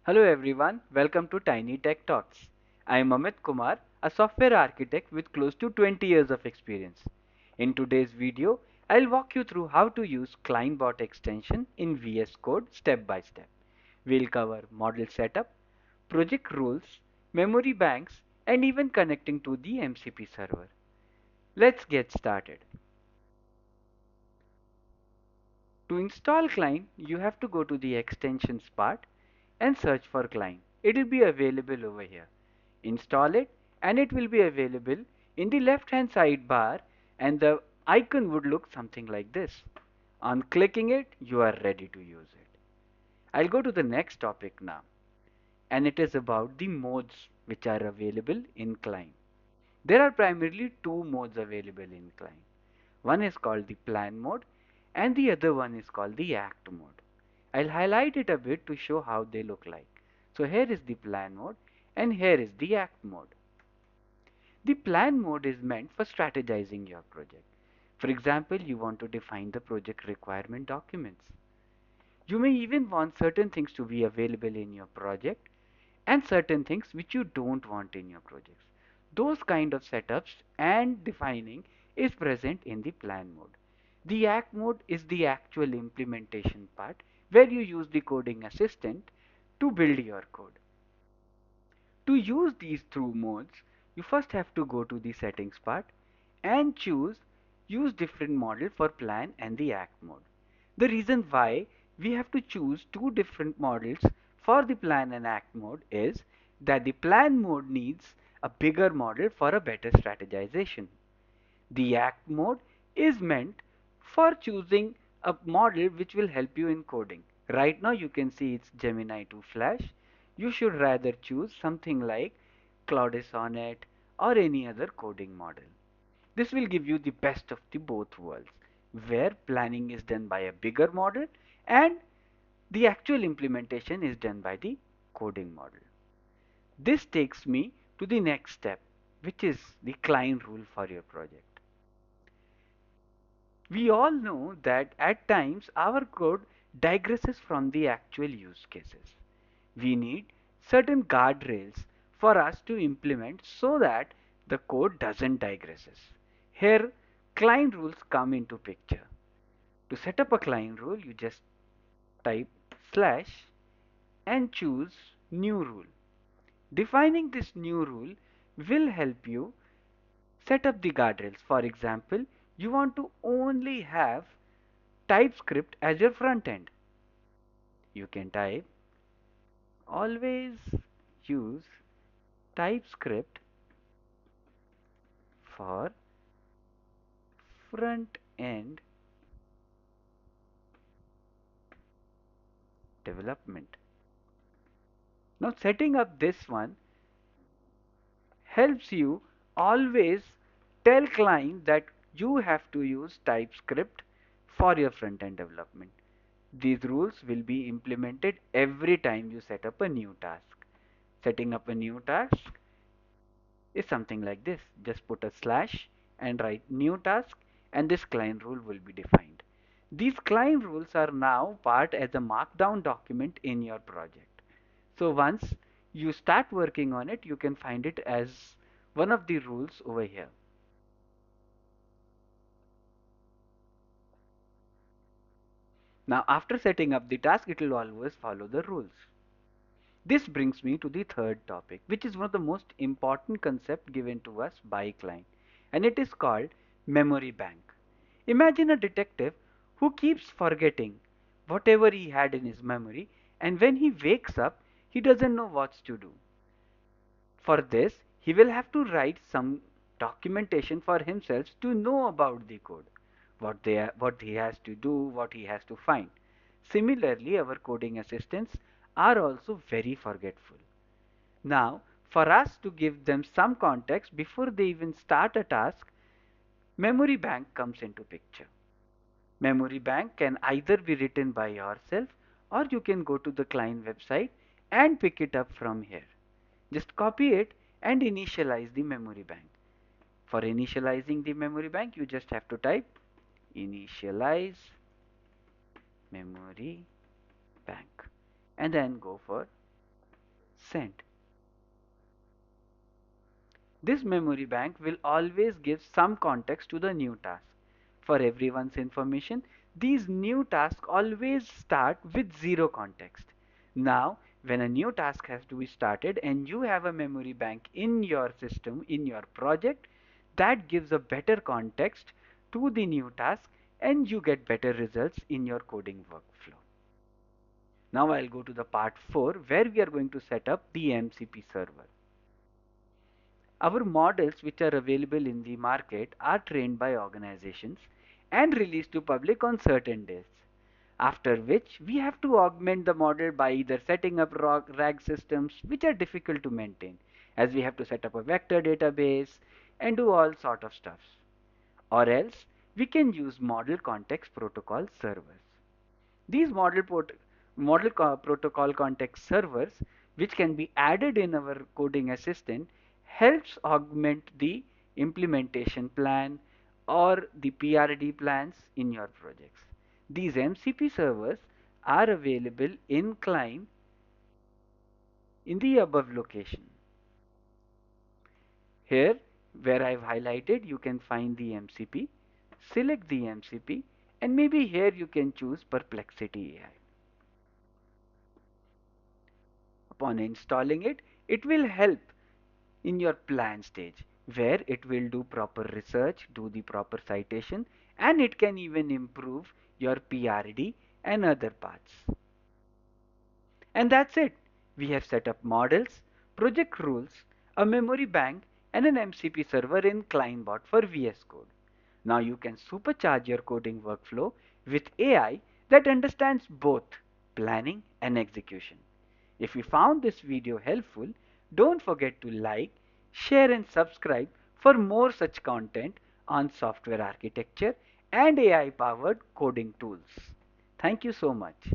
Hello everyone, welcome to Tiny Tech Talks. I am Amit Kumar, a software architect with close to 20 years of experience. In today's video, I'll walk you through how to use Cline Bot extension in VS Code step by step. We'll cover model setup, project rules, memory banks, and even connecting to the MCP server. Let's get started. To install Cline, you have to go to the extensions part and search for Cline. It will be available over here. Install it and it will be available in the left hand sidebar and the icon would look something like this. On clicking it, you are ready to use it. I'll go to the next topic now, and it is about the modes which are available in Cline. There are primarily two modes available in Cline. One is called the plan mode and the other one is called the act mode. I'll highlight it a bit to show how they look like. So here is the plan mode and here is the act mode. The plan mode is meant for strategizing your project. For example, you want to define the project requirement documents. You may even want certain things to be available in your project and certain things which you don't want in your projects. Those kind of setups and defining is present in the plan mode. The act mode is the actual implementation part where you use the coding assistant to build your code. To use these two modes, you first have to go to the settings part and choose use different model for plan and the act mode. The reason why we have to choose two different models for the plan and act mode is that the plan mode needs a bigger model for a better strategization. The act mode is meant for choosing a model which will help you in coding. Right now you can see it's Gemini 2 Flash. You should rather choose something like Claude Sonnet or any other coding model. This will give you the best of the both worlds, where planning is done by a bigger model and the actual implementation is done by the coding model. This takes me to the next step, which is the Cline rule for your project. We all know that at times our code digresses from the actual use cases. We need certain guardrails for us to implement so that the code doesn't digresses. Here, Cline rules come into picture. To set up a Cline rule, you just type slash and choose new rule. Defining this new rule will help you set up the guardrails. For example, you want to only have TypeScript as your front end. You can type always use TypeScript for front end development. Now setting up this one helps you always tell client that you have to use TypeScript for your front end development. These rules will be implemented every time you set up a new task. Setting up a new task is something like this. Just put a slash and write new task and this Cline rule will be defined. These Cline rules are now part as a markdown document in your project. So once you start working on it, you can find it as one of the rules over here. Now after setting up the task, it will always follow the rules. This brings me to the third topic, which is one of the most important concepts given to us by Cline, and it is called memory bank. Imagine a detective who keeps forgetting whatever he had in his memory, and when he wakes up, he doesn't know what to do. For this, he will have to write some documentation for himself to know about the code, what he has to do, what he has to find. Similarly, our coding assistants are also very forgetful. Now, for us to give them some context before they even start a task, memory bank comes into picture. Memory bank can either be written by yourself or you can go to the Cline website and pick it up from here. Just copy it and initialize the memory bank. For initializing the memory bank, you just have to type initialize memory bank and then go for send. This memory bank will always give some context to the new task. For everyone's information, these new tasks always start with zero context. Now, when a new task has to be started and you have a memory bank in your system, in your project, that gives a better context to the new task and you get better results in your coding workflow. Now I'll go to the part 4 where we are going to set up the MCP server. Our models which are available in the market are trained by organizations and released to public on certain days. After which we have to augment the model by either setting up RAG systems which are difficult to maintain, as we have to set up a vector database and do all sort of stuff. Or else we can use model context protocol servers. These protocol context servers, which can be added in our coding assistant, helps augment the implementation plan or the PRD plans in your projects. These MCP servers are available in Cline in the above location. Here, where I've highlighted, you can find the MCP, select the MCP, and maybe here you can choose Perplexity AI. Upon installing it, it will help in your plan stage where it will do proper research, do the proper citation, and it can even improve your PRD and other parts. And that's it. We have set up models, project rules, a memory bank, and an MCP server in Cline Bot for VS Code. Now you can supercharge your coding workflow with AI that understands both planning and execution. If you found this video helpful, don't forget to like, share and subscribe for more such content on software architecture and AI powered coding tools. Thank you so much.